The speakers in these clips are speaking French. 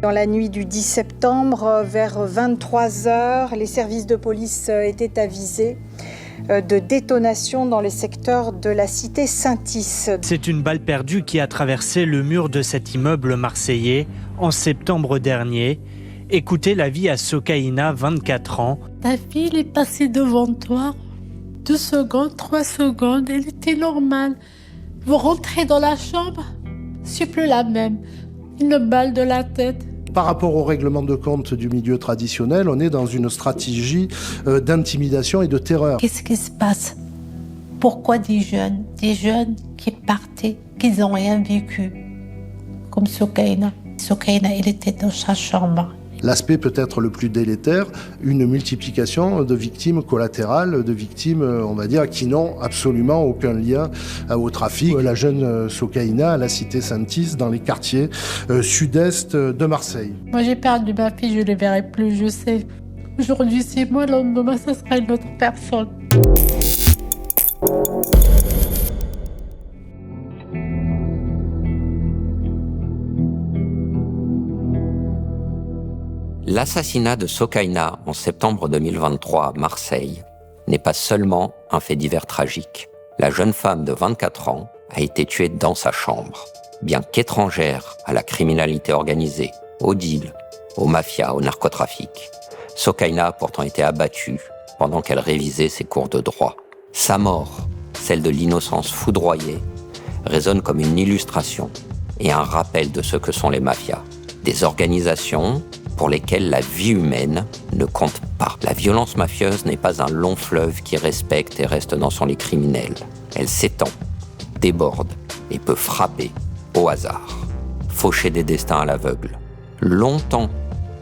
Dans la nuit du 10 septembre, vers 23 heures, les services de police étaient avisés de détonation dans les secteurs de la cité Saint-Is. C'est une balle perdue qui a traversé le mur de cet immeuble marseillais en septembre dernier. Écoutez la vie à Sokaina, 24 ans. Ta fille elle est passée devant toi, 2 secondes, 3 secondes, elle était normale. Vous rentrez dans la chambre, c'est plus la même. Une balle de la tête. Par rapport au règlement de compte du milieu traditionnel, on est dans une stratégie d'intimidation et de terreur. Qu'est-ce qui se passe? Pourquoi des jeunes qui partaient, qui n'ont rien vécu? Comme Sokaina. Sokaina, elle était dans sa chambre. L'aspect peut-être le plus délétère, une multiplication de victimes collatérales, de victimes, on va dire, qui n'ont absolument aucun lien au trafic. La jeune Sokaina à la cité Saint-Is, dans les quartiers sud-est de Marseille. Moi, j'ai perdu ma fille, je ne les verrai plus, je sais. Aujourd'hui, c'est moi, le lendemain, ça sera une autre personne. L'assassinat de Sokaina en septembre 2023 à Marseille n'est pas seulement un fait divers tragique. La jeune femme de 24 ans a été tuée dans sa chambre. Bien qu'étrangère à la criminalité organisée, aux deals, aux mafias, au narcotrafic, Sokaina a pourtant été abattue pendant qu'elle révisait ses cours de droit. Sa mort, celle de l'innocence foudroyée, résonne comme une illustration et un rappel de ce que sont les mafias. Des organisations pour lesquelles la vie humaine ne compte pas. La violence mafieuse n'est pas un long fleuve qui respecte et reste dans son lit criminel. Elle s'étend, déborde et peut frapper au hasard, faucher des destins à l'aveugle. Longtemps,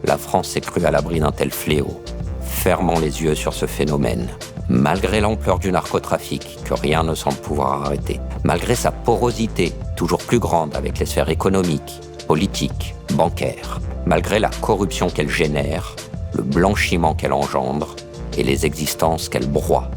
la France s'est crue à l'abri d'un tel fléau, fermant les yeux sur ce phénomène. Malgré l'ampleur du narcotrafic, que rien ne semble pouvoir arrêter, malgré sa porosité toujours plus grande avec les sphères économiques, politiques, bancaires, malgré la corruption qu'elle génère, le blanchiment qu'elle engendre et les existences qu'elle broie.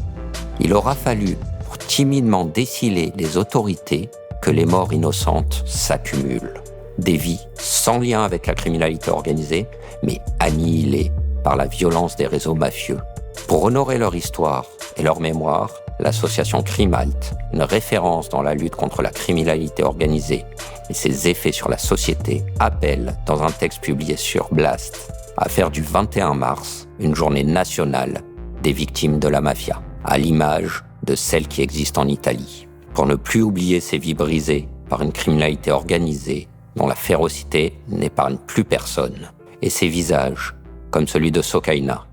Il aura fallu, pour timidement déceler les autorités, que les morts innocentes s'accumulent. Des vies sans lien avec la criminalité organisée, mais annihilées par la violence des réseaux mafieux. Pour honorer leur histoire et leur mémoire, l'association Crimalt, une référence dans la lutte contre la criminalité organisée et ses effets sur la société, appelle, dans un texte publié sur Blast, à faire du 21 mars une journée nationale des victimes de la mafia, à l'image de celle qui existe en Italie, pour ne plus oublier ces vies brisées par une criminalité organisée dont la férocité n'épargne plus personne, et ces visages, comme celui de Sokaina,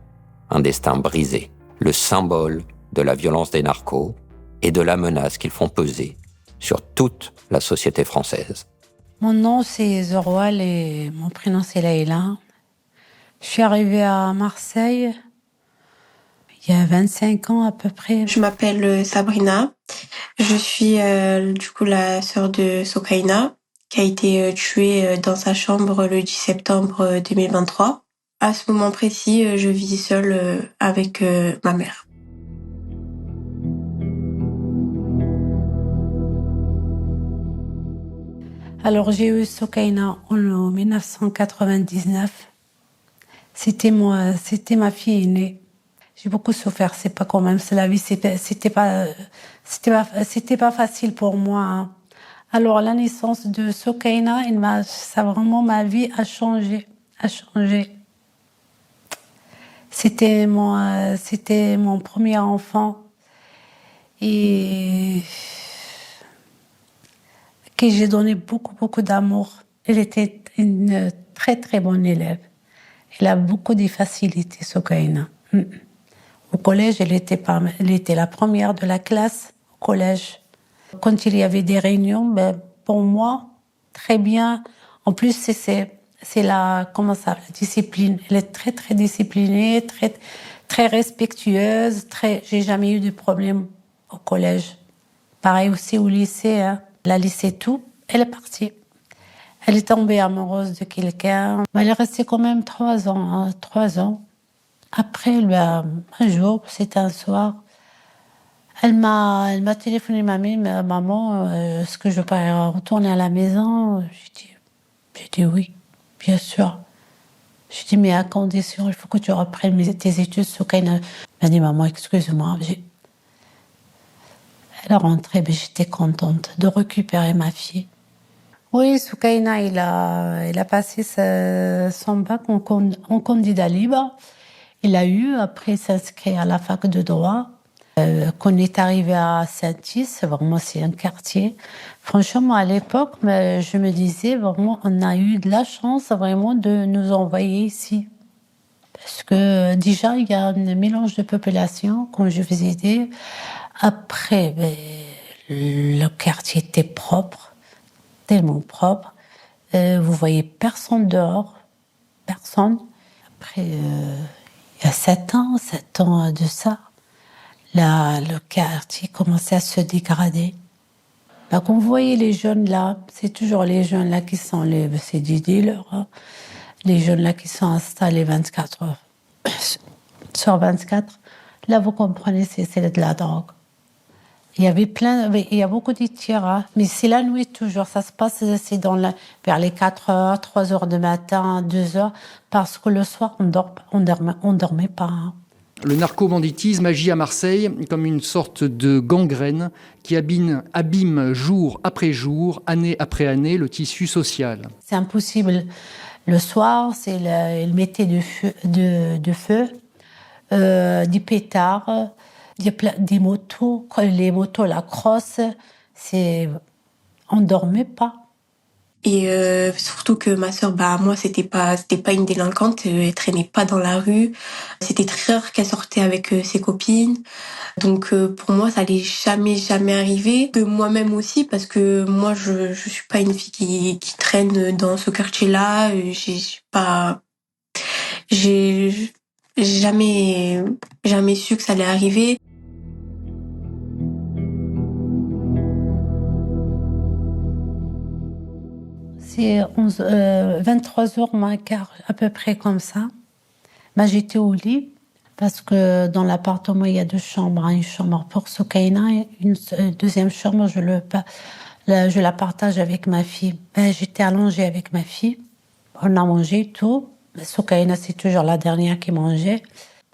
un destin brisé, le symbole de la violence des narcos et de la menace qu'ils font peser sur toute la société française. Mon nom, c'est Zorwal et mon prénom, c'est Laïla. Je suis arrivée à Marseille il y a 25 ans à peu près. Je m'appelle Sabrina. Je suis du coup la sœur de Sokaina, qui a été tuée dans sa chambre le 10 septembre 2023. À ce moment précis, je vis seule avec ma mère. Alors j'ai eu Sokaina en 1999. C'était ma fille aînée. J'ai beaucoup souffert, c'est pas quand même, c'est la vie, c'était pas facile pour moi. Hein. Alors la naissance de Sokaina, ma vie a changé. C'était mon premier enfant et que j'ai donné beaucoup d'amour. Elle était une très très bonne élève. Elle a beaucoup de facilités, Sokaina. Au collège, elle était la première de la classe au collège. Quand il y avait des réunions, pour moi, très bien. En plus, c'est la discipline. Elle est très très disciplinée, très très respectueuse. J'ai jamais eu de problème au collège. Pareil aussi au lycée. Hein. Elle a laissé tout. Elle est partie. Elle est tombée amoureuse de quelqu'un. Elle est restée quand même 3 ans. Hein, 3 ans. Après, un jour, c'était un soir, elle m'a téléphoné, maman, est-ce que je peux retourner à la maison? J'ai dit oui, bien sûr. Je dis, mais à condition, il faut que tu reprennes tes études, Soukaina. Elle m'a dit, maman, excuse-moi. Elle est rentrée, mais j'étais contente de récupérer ma fille. Oui, Soukaina, il a passé son bac en candidat libre. Il a eu, après s'inscrire à la fac de droit. Quand on est arrivé à Saint-Is, vraiment c'est un quartier. Franchement, à l'époque, je me disais vraiment, on a eu de la chance vraiment de nous envoyer ici. Parce que déjà, il y a un mélange de population, comme je vous ai dit. Après, le quartier était propre, tellement propre. Vous voyez personne dehors, personne. Après, il y a 7 ans de ça, là, le quartier commençait à se dégrader. Là, quand vous voyez les jeunes là, c'est toujours les jeunes là qui sont c'est des dealers, hein. Les jeunes là qui sont installés 24 heures sur 24. Là, vous comprenez, c'est de la drogue. Il y a beaucoup de tirs, hein, mais c'est la nuit toujours. Ça se passe, c'est vers les 4 heures, 3 heures du matin, 2 heures, parce que le soir, on dormait pas. Hein. Le narcobanditisme agit à Marseille comme une sorte de gangrène qui abîme jour après jour, année après année, le tissu social. C'est impossible. Le soir, ils mettaient du feu, des pétards, des motos, les motos, la crosse, on dormait pas. Et surtout que ma sœur, moi, c'était pas une délinquante. Elle traînait pas dans la rue. C'était très rare qu'elle sortait avec ses copines. Donc pour moi, ça allait jamais arriver. Que moi-même aussi, parce que moi, je suis pas une fille qui traîne dans ce quartier-là. J'ai jamais su que ça allait arriver. C'est 23h moins quart, à peu près comme ça. J'étais au lit, parce que dans l'appartement, il y a 2 chambres. Une chambre pour Soukaina et une deuxième chambre, je la partage avec ma fille. J'étais allongée avec ma fille. On a mangé tout. Soukaina, c'est toujours la dernière qui mangeait.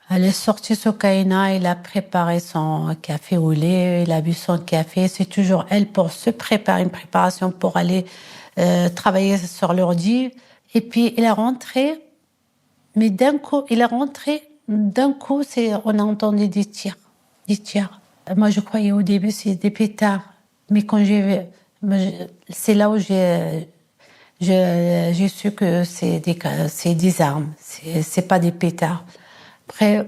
Elle est sortie, Soukaina, elle a préparé son café au lait, elle a bu son café. C'est toujours elle pour se préparer, une préparation pour aller travailler sur l'ordi. Et puis, il est rentré, mais d'un coup, on a entendu des tirs. Moi, je croyais au début, c'est des pétards. Mais quand c'est là où j'ai su que c'est des armes, c'est pas des pétards. Après,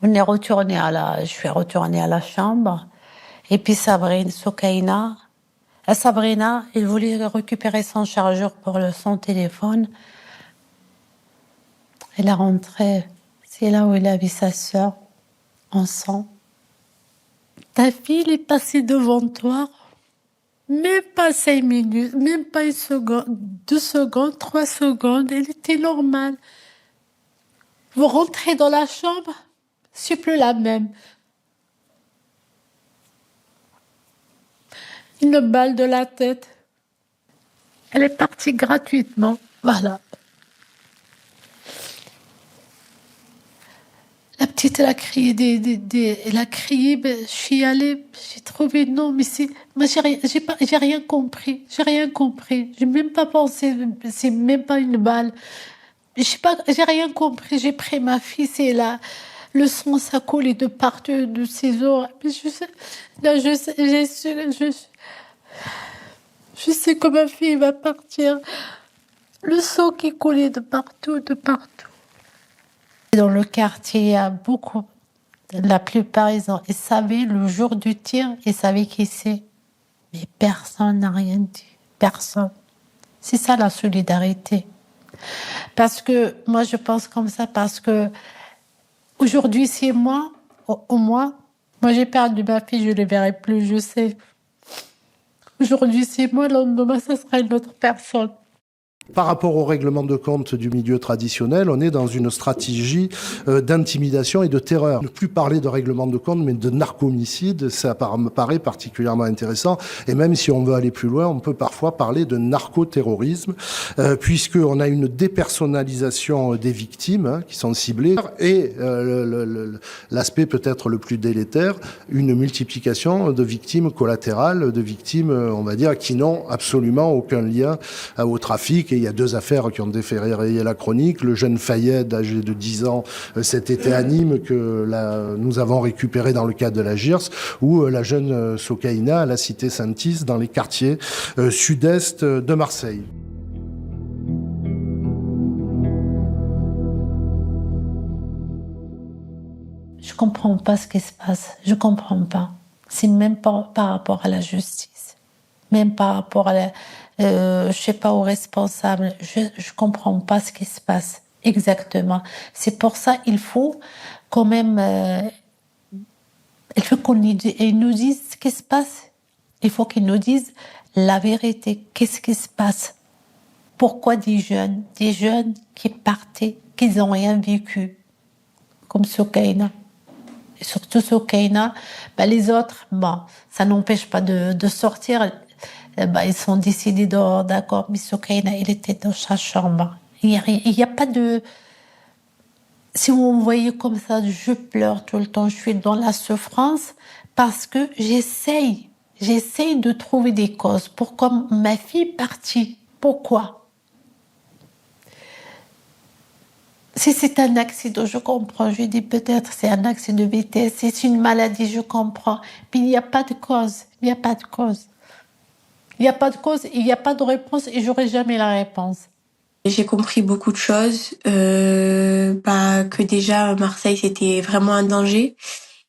je suis retournée à la chambre. Et puis Sabrina, elle voulait récupérer son chargeur pour son téléphone. Elle est rentrée. C'est là où elle a vu sa sœur en sang. Ta fille, elle est passée devant toi. Même pas 5 minutes, même pas 1 seconde, 2 secondes, 3 secondes. Elle était normale. Vous rentrez dans la chambre, c'est plus la même. Une balle de la tête. Elle est partie gratuitement. Voilà. La petite, elle a crié elle a crié, je suis allée, j'ai trouvé, non, mais moi j'ai rien compris. J'ai même pas pensé, c'est même pas une balle. J'ai rien compris. J'ai pris ma fille, c'est là. Le sang, ça coulait de partout, de ses oreilles. Je sais que ma fille va partir. Le sang qui coulait de partout. Dans le quartier, il y a beaucoup. La plupart, ils savaient le jour du tir, ils savaient qui c'est. Mais personne n'a rien dit. Personne. C'est ça la solidarité. Parce que moi, je pense comme ça, parce que aujourd'hui, c'est moi, au moins, moi j'ai perdu ma fille, je ne la verrai plus, je sais. Aujourd'hui, c'est moi, le lendemain, ça sera une autre personne. Par rapport au règlement de compte du milieu traditionnel, on est dans une stratégie d'intimidation et de terreur. Ne plus parler de règlement de compte, mais de narcomicide, ça me paraît particulièrement intéressant. Et même si on veut aller plus loin, on peut parfois parler de narcoterrorisme, puisqu'on a une dépersonnalisation des victimes qui sont ciblées. Et l'aspect peut-être le plus délétère, une multiplication de victimes collatérales, de victimes, on va dire, qui n'ont absolument aucun lien au trafic. Et il y a 2 affaires qui ont défrayé la chronique. Le jeune Fayed, âgé de 10 ans, cet été à Nîmes, que nous avons récupéré dans le cadre de la GIRS, ou la jeune Sokaina à la cité Saint-Is, dans les quartiers sud-est de Marseille. Je comprends pas ce qui se passe. Je comprends pas. C'est même pas par rapport à la justice, même par rapport à je sais pas, aux responsables. Je comprends pas ce qui se passe exactement. C'est pour ça il faut quand même, il faut qu'ils nous disent ce qui se passe. Il faut qu'ils nous disent la vérité. Qu'est-ce qui se passe? Pourquoi des jeunes qui partaient, qui n'ont rien vécu, comme Sokaina. Et surtout Sokaina, les autres, ça n'empêche pas de sortir. Ils sont décidés dehors, d'accord, mais Sokaina, il était dans sa chambre. Il n'y a pas de... Si vous me voyez comme ça, je pleure tout le temps, je suis dans la souffrance, parce que j'essaye de trouver des causes. Pourquoi ma fille est partie? Pourquoi? Si c'est un accident, je comprends. Je dis peut-être c'est un accident de vitesse, c'est une maladie, je comprends. Mais il n'y a pas de cause. Il n'y a pas de cause. Il n'y a pas de cause, il n'y a pas de réponse et j'aurai jamais la réponse. J'ai compris beaucoup de choses. Que déjà Marseille c'était vraiment un danger.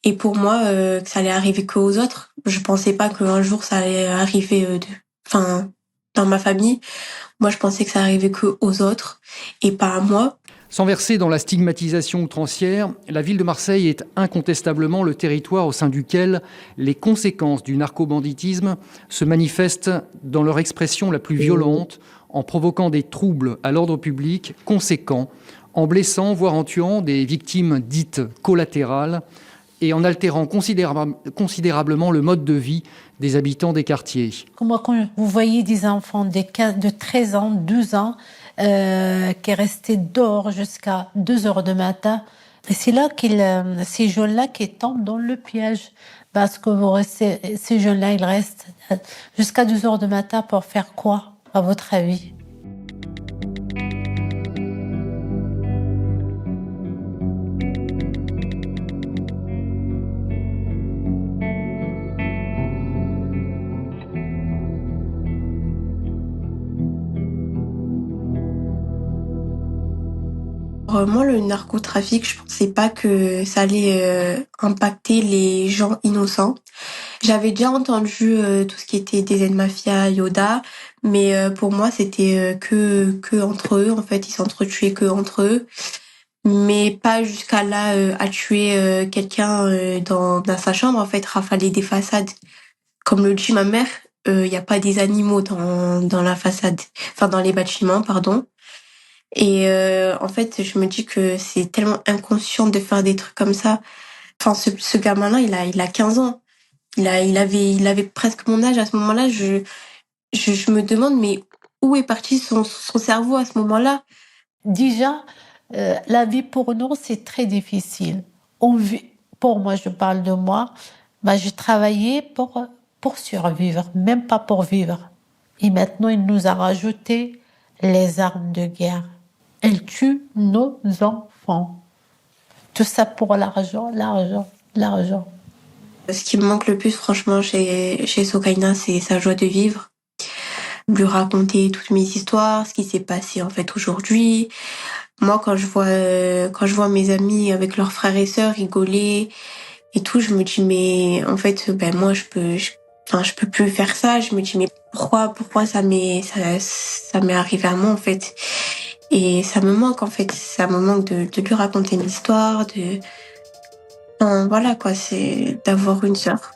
Et pour moi, que ça allait arriver qu'aux autres. Je pensais pas qu'un jour ça allait arriver dans ma famille. Moi, je pensais que ça arrivait qu'aux autres et pas à moi. Sans verser dans la stigmatisation outrancière, la ville de Marseille est incontestablement le territoire au sein duquel les conséquences du narcobanditisme se manifestent dans leur expression la plus violente, en provoquant des troubles à l'ordre public conséquents, en blessant, voire en tuant des victimes dites collatérales et en altérant considérablement le mode de vie des habitants des quartiers. Moi, quand vous voyez des enfants de 13 ans, 12 ans, qui est resté dehors jusqu'à 2 heures du matin. Et c'est là ces jeunes-là qui tombent dans le piège. Parce que ces jeunes-là, ils restent jusqu'à 2 heures du matin pour faire quoi, à votre avis? Moi, le narcotrafic, je pensais pas que ça allait impacter les gens innocents. J'avais déjà entendu tout ce qui était DZ Mafia, Yoda, mais pour moi, c'était que entre eux. En fait, ils s'entretuaient que entre eux, mais pas jusqu'à là à tuer quelqu'un dans sa chambre. En fait, rafaler des façades. Comme le dit ma mère, il y a pas des animaux dans la façade, dans les bâtiments, pardon. Et en fait, je me dis que c'est tellement inconscient de faire des trucs comme ça. Ce gamin-là, il a 15 ans. Il avait presque mon âge à ce moment-là. Je me demande, mais où est parti son cerveau à ce moment-là? Déjà, la vie pour nous, c'est très difficile. Pour moi, je parle de moi. J'ai travaillé pour survivre, même pas pour vivre. Et maintenant, il nous a rajouté les armes de guerre. Elle tue nos enfants. Tout ça pour l'argent. Ce qui me manque le plus, franchement, chez Sokaina, c'est sa joie de vivre. Lui raconter toutes mes histoires, ce qui s'est passé en fait aujourd'hui. Moi, quand je vois mes amis avec leurs frères et sœurs rigoler et tout, je me dis mais en fait, moi, je peux plus faire ça. Je me dis mais pourquoi ça m'est arrivé à moi en fait. Et ça me manque en fait, ça me manque de lui raconter une histoire, voilà quoi, c'est d'avoir une sœur.